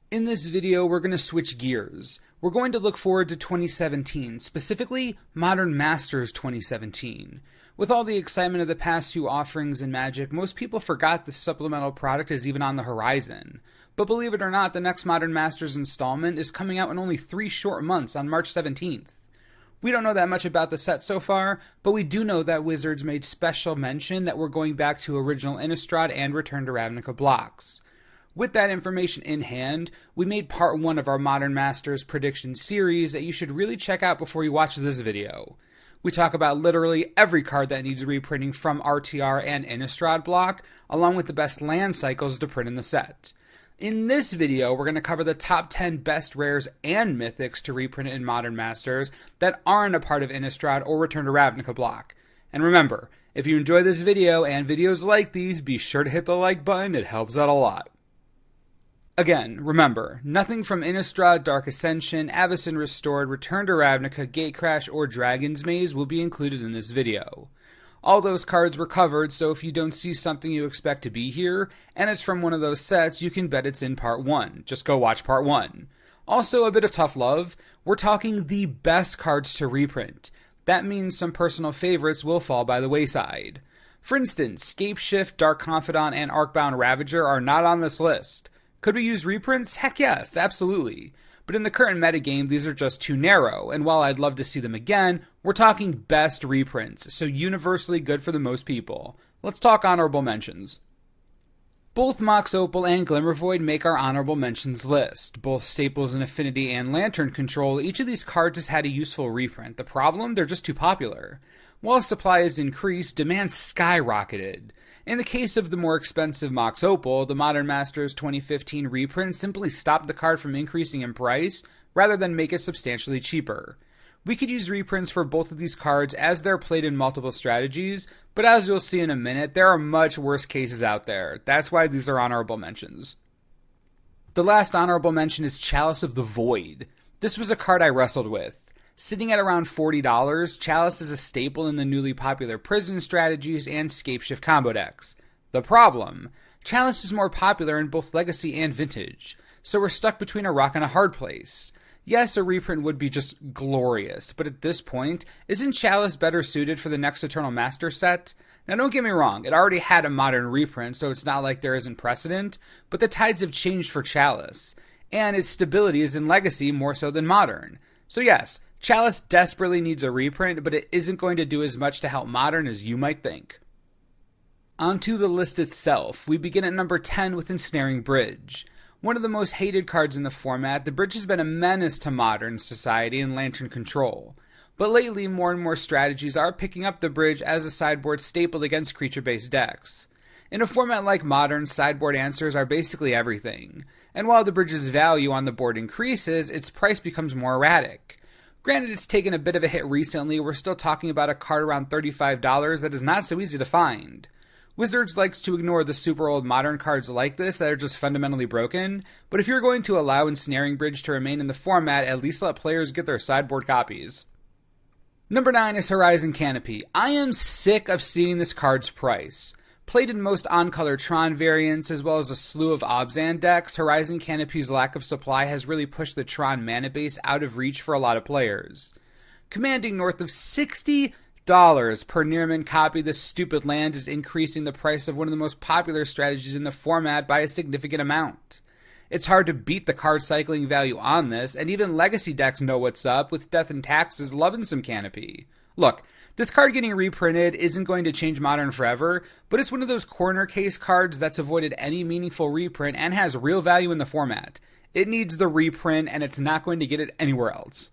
In this video, we're going to switch gears. We're going to look forward to 2017, specifically Modern Masters 2017. With all the excitement of the past few offerings in Magic, most people forgot this supplemental product is even on the horizon. But believe it or not, the next Modern Masters installment is coming out in only 3 short months on March 17th. We don't know that much about the set so far, but we do know that Wizards made special mention that we're going back to original Innistrad and Return to Ravnica blocks. With that information in hand, we made part 1 of our Modern Masters prediction series that you should really check out before you watch this video. We talk about literally every card that needs reprinting from RTR and Innistrad block, along with the best land cycles to print in the set. In this video, we're going to cover the top 10 best rares and mythics to reprint in Modern Masters that aren't a part of Innistrad or Return to Ravnica block. And remember, if you enjoy this video and videos like these, be sure to hit the like button, it helps out a lot. Again, remember, nothing from Innistrad, Dark Ascension, Avacyn Restored, Return to Ravnica, Gatecrash, or Dragon's Maze will be included in this video. All those cards were covered, so if you don't see something you expect to be here, and it's from one of those sets, you can bet it's in part 1. Just go watch part 1. Also, a bit of tough love, we're talking the best cards to reprint. That means some personal favorites will fall by the wayside. For instance, Scapeshift, Dark Confidant, and Arcbound Ravager are not on this list. Could we use reprints? Heck yes, absolutely. But in the current metagame, these are just too narrow, and while I'd love to see them again, we're talking best reprints, so universally good for the most people. Let's talk honorable mentions. Both Mox Opal and Glimmervoid make our honorable mentions list. Both staples in Affinity and Lantern Control, each of these cards has had a useful reprint. The problem? They're just too popular. While supply has increased, demand skyrocketed. In the case of the more expensive Mox Opal, the Modern Masters 2015 reprint simply stopped the card from increasing in price, rather than make it substantially cheaper. We could use reprints for both of these cards as they're played in multiple strategies, but as you'll see in a minute, there are much worse cases out there. That's why these are honorable mentions. The last honorable mention is Chalice of the Void. This was a card I wrestled with. Sitting at around $40, Chalice is a staple in the newly popular Prison strategies and Scapeshift combo decks. The problem? Chalice is more popular in both Legacy and Vintage, so we're stuck between a rock and a hard place. Yes, a reprint would be just glorious, but at this point, isn't Chalice better suited for the next Eternal Master set? Now don't get me wrong, it already had a modern reprint, so it's not like there isn't precedent, but the tides have changed for Chalice, and its stability is in Legacy more so than Modern. So yes, Chalice desperately needs a reprint, but it isn't going to do as much to help Modern as you might think. Onto the list itself, we begin at number 10 with Ensnaring Bridge. One of the most hated cards in the format, the Bridge has been a menace to Modern society and Lantern Control. But lately, more and more strategies are picking up the Bridge as a sideboard staple against creature-based decks. In a format like Modern, sideboard answers are basically everything. And while the Bridge's value on the board increases, its price becomes more erratic. Granted, it's taken a bit of a hit recently, we're still talking about a card around $35 that is not so easy to find. Wizards likes to ignore the super old Modern cards like this that are just fundamentally broken, but if you're going to allow Ensnaring Bridge to remain in the format, at least let players get their sideboard copies. Number 9 is Horizon Canopy. I am sick of seeing this card's price. Played in most on-color Tron variants, as well as a slew of Obzan decks, Horizon Canopy's lack of supply has really pushed the Tron mana base out of reach for a lot of players. Commanding north of $60 per Nearman copy, this stupid land is increasing the price of one of the most popular strategies in the format by a significant amount. It's hard to beat the card cycling value on this, and even Legacy decks know what's up, with Death and Taxes loving some Canopy. Look, this card getting reprinted isn't going to change Modern forever, but it's one of those corner case cards that's avoided any meaningful reprint and has real value in the format. It needs the reprint, and it's not going to get it anywhere else.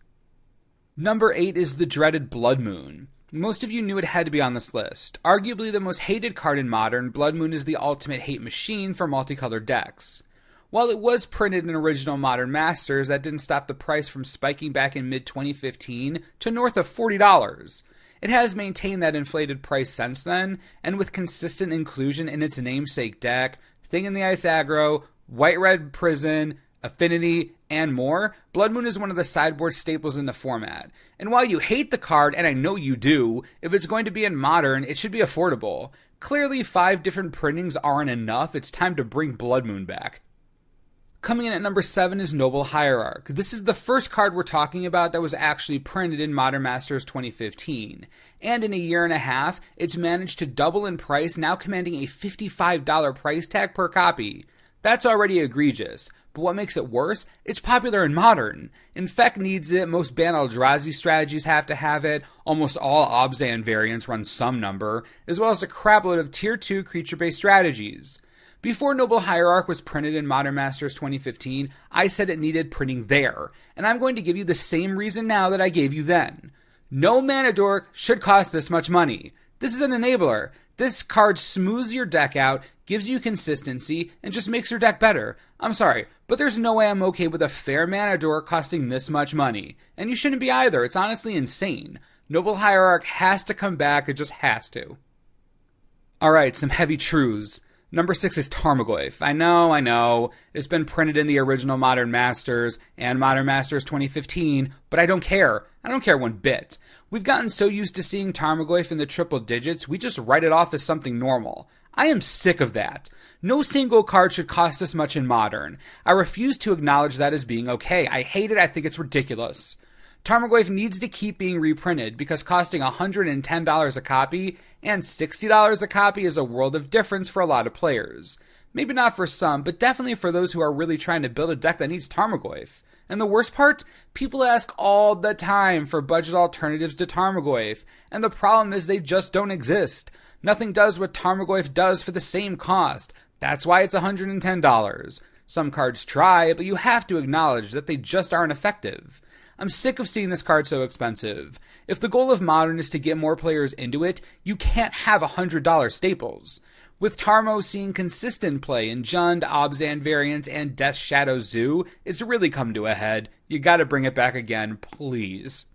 Number 8 is the dreaded Blood Moon. Most of you knew it had to be on this list. Arguably the most hated card in Modern, Blood Moon is the ultimate hate machine for multicolored decks. While it was printed in original Modern Masters, that didn't stop the price from spiking back in mid-2015 to north of $40. It has maintained that inflated price since then, and with consistent inclusion in its namesake deck, Thing in the Ice aggro, White-Red Prison, Affinity, and more, Blood Moon is one of the sideboard staples in the format. And while you hate the card, and I know you do, if it's going to be in Modern, it should be affordable. Clearly 5 different printings aren't enough, it's time to bring Blood Moon back. Coming in at number 7 is Noble Hierarch. This is the first card we're talking about that was actually printed in Modern Masters 2015. And in a year and a half, it's managed to double in price, now commanding a $55 price tag per copy. That's already egregious, but what makes it worse? It's popular in Modern. Infect needs it, most Ban Eldrazi strategies have to have it, almost all Obzan variants run some number, as well as a crapload of Tier 2 creature-based strategies. Before Noble Hierarch was printed in Modern Masters 2015, I said it needed printing there, and I'm going to give you the same reason now that I gave you then. No mana dork should cost this much money. This is an enabler. This card smooths your deck out, gives you consistency, and just makes your deck better. I'm sorry, but there's no way I'm okay with a fair mana dork costing this much money. And you shouldn't be either, it's honestly insane. Noble Hierarch has to come back, it just has to. Alright, some heavy truths. Number 6 is Tarmogoyf. I know. It's been printed in the original Modern Masters and Modern Masters 2015, but I don't care. I don't care one bit. We've gotten so used to seeing Tarmogoyf in the triple digits, we just write it off as something normal. I am sick of that. No single card should cost this much in Modern. I refuse to acknowledge that as being okay. I hate it. I think it's ridiculous. Tarmogoyf needs to keep being reprinted because costing $110 a copy and $60 a copy is a world of difference for a lot of players. Maybe not for some, but definitely for those who are really trying to build a deck that needs Tarmogoyf. And the worst part? People ask all the time for budget alternatives to Tarmogoyf, and the problem is they just don't exist. Nothing does what Tarmogoyf does for the same cost. That's why it's $110. Some cards try, but you have to acknowledge that they just aren't effective. I'm sick of seeing this card so expensive. If the goal of Modern is to get more players into it, you can't have $100 staples. With Tarmo seeing consistent play in Jund, Obzan variants, and Death Shadow Zoo, it's really come to a head. You gotta bring it back again, please.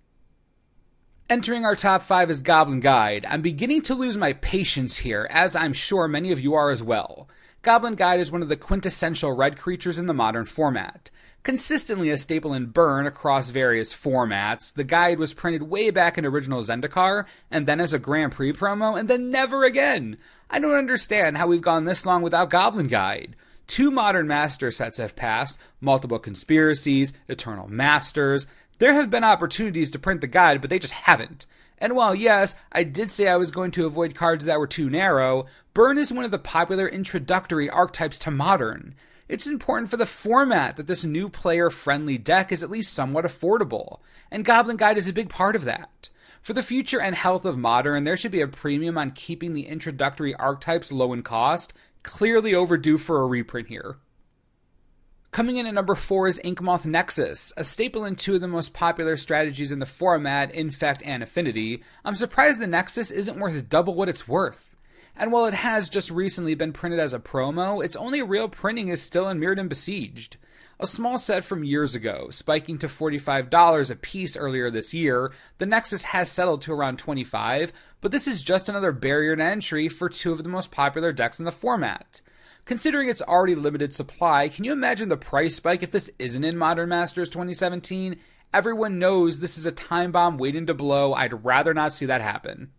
Entering our top 5 is Goblin Guide. I'm beginning to lose my patience here, as I'm sure many of you are as well. Goblin Guide is one of the quintessential red creatures in the Modern format. Consistently a staple in Burn across various formats, the guide was printed way back in original Zendikar, and then as a Grand Prix promo, and then never again. I don't understand how we've gone this long without Goblin Guide. 2 Modern Master sets have passed, multiple Conspiracies, Eternal Masters. There have been opportunities to print the guide, but they just haven't. And while yes, I did say I was going to avoid cards that were too narrow, Burn is one of the popular introductory archetypes to Modern. It's important for the format that this new player-friendly deck is at least somewhat affordable, and Goblin Guide is a big part of that. For the future and health of Modern, there should be a premium on keeping the introductory archetypes low in cost, clearly overdue for a reprint here. Coming in at number 4 is Inkmoth Nexus, a staple in 2 of the most popular strategies in the format, Infect and Affinity. I'm surprised the Nexus isn't worth double what it's worth. And while it has just recently been printed as a promo, its only real printing is still in Mirrodin Besieged. A small set from years ago, spiking to $45 a piece earlier this year, the Nexus has settled to around $25, but this is just another barrier to entry for 2 of the most popular decks in the format. Considering its already limited supply, can you imagine the price spike if this isn't in Modern Masters 2017? Everyone knows this is a time bomb waiting to blow. I'd rather not see that happen.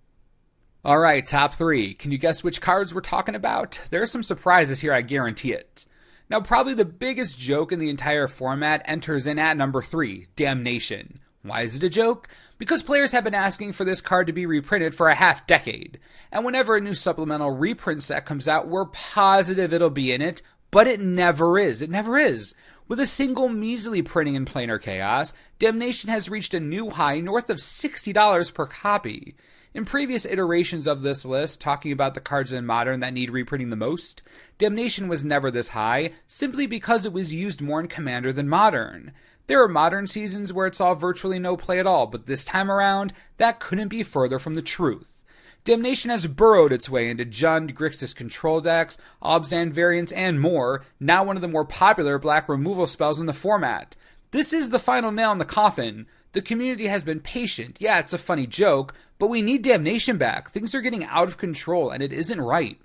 Alright, top 3. Can you guess which cards we're talking about? There are some surprises here, I guarantee it. Now, probably the biggest joke in the entire format enters in at number 3, Damnation. Why is it a joke? Because players have been asking for this card to be reprinted for a half decade. And whenever a new supplemental reprint set comes out, we're positive it'll be in it, but it never is. It never is. With a single measly printing in Planar Chaos, Damnation has reached a new high north of $60 per copy. In previous iterations of this list, talking about the cards in Modern that need reprinting the most, Damnation was never this high, simply because it was used more in Commander than Modern. There are Modern seasons where it's all virtually no play at all, but this time around, that couldn't be further from the truth. Damnation has burrowed its way into Jund, Grixis control decks, Obzan variants, and more, now one of the more popular black removal spells in the format. This is the final nail in the coffin. The community has been patient. Yeah, it's a funny joke, but we need Damnation back. Things are getting out of control, and it isn't right.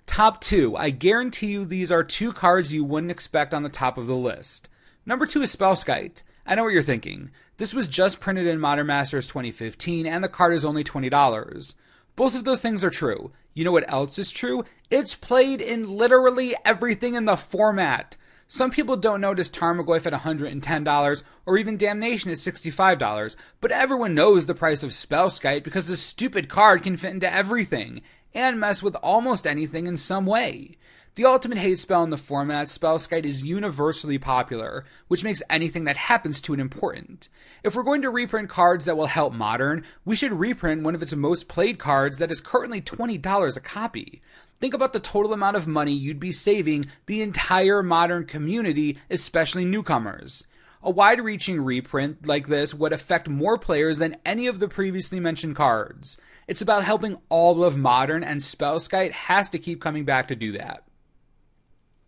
Top 2. I guarantee you these are 2 cards you wouldn't expect on the top of the list. Number 2 is Spellskite. I know what you're thinking. This was just printed in Modern Masters 2015, and the card is only $20. Both of those things are true. You know what else is true? It's played in literally everything in the format. Some people don't notice Tarmogoyf at $110 or even Damnation at $65, but everyone knows the price of Spellskite because the stupid card can fit into everything and mess with almost anything in some way. The ultimate hate spell in the format, Spellskite is universally popular, which makes anything that happens to it important. If we're going to reprint cards that will help Modern, we should reprint one of its most played cards that is currently $20 a copy. Think about the total amount of money you'd be saving the entire Modern community, especially newcomers. A wide-reaching reprint like this would affect more players than any of the previously mentioned cards. It's about helping all of Modern, and Spellskite has to keep coming back to do that.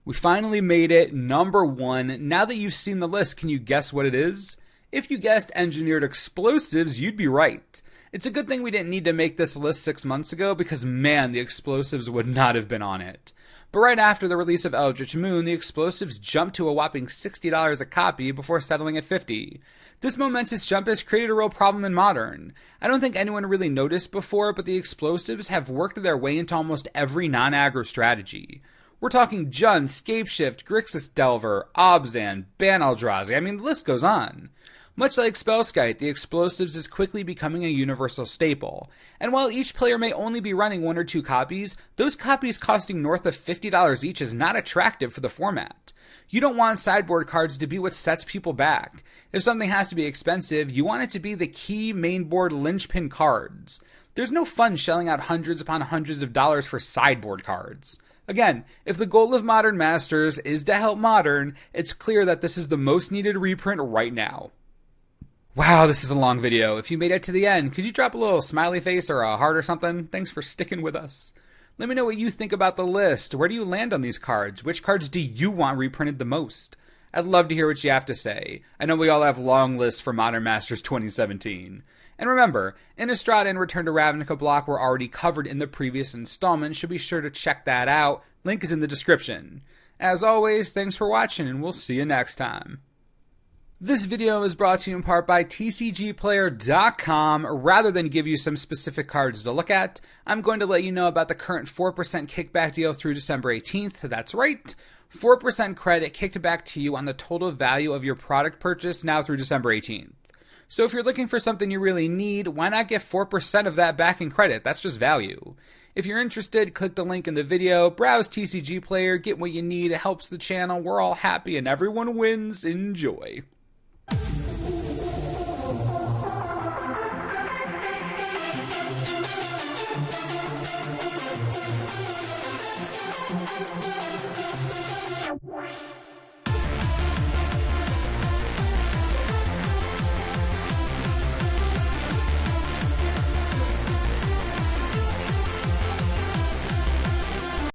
We finally made it, number 1. Now that you've seen the list, can you guess what it is? If you guessed Engineered Explosives, you'd be right. It's a good thing we didn't need to make this list 6 months ago because, man, the Explosives would not have been on it. But right after the release of Eldritch Moon, the Explosives jumped to a whopping $60 a copy before settling at $50. This momentous jump has created a real problem in Modern. I don't think anyone really noticed before, but the Explosives have worked their way into almost every non-aggro strategy. We're talking Jund, Scapeshift, Grixis Delver, Obzan, Ban Eldrazi, I mean the list goes on. Much like Spellskite, the Explosives is quickly becoming a universal staple. And while each player may only be running 1 or 2 copies, those copies costing north of $50 each is not attractive for the format. You don't want sideboard cards to be what sets people back. If something has to be expensive, you want it to be the key mainboard linchpin cards. There's no fun shelling out hundreds upon hundreds of dollars for sideboard cards. Again, if the goal of Modern Masters is to help Modern, it's clear that this is the most needed reprint right now. Wow, this is a long video. If you made it to the end, could you drop a little smiley face or a heart or something? Thanks for sticking with us. Let me know what you think about the list. Where do you land on these cards? Which cards do you want reprinted the most? I'd love to hear what you have to say. I know we all have long lists for Modern Masters 2017. And remember, Innistrad and Return to Ravnica block were already covered in the previous installment, so be sure to check that out. Link is in the description. As always, thanks for watching, and we'll see you next time. This video is brought to you in part by TCGplayer.com. Rather than give you some specific cards to look at, I'm going to let you know about the current 4% kickback deal through December 18th. That's right, 4% credit kicked back to you on the total value of your product purchase now through December 18th. So if you're looking for something you really need, why not get 4% of that back in credit? That's just value. If you're interested, click the link in the video, browse TCG Player, get what you need, it helps the channel, we're all happy, and everyone wins. Enjoy.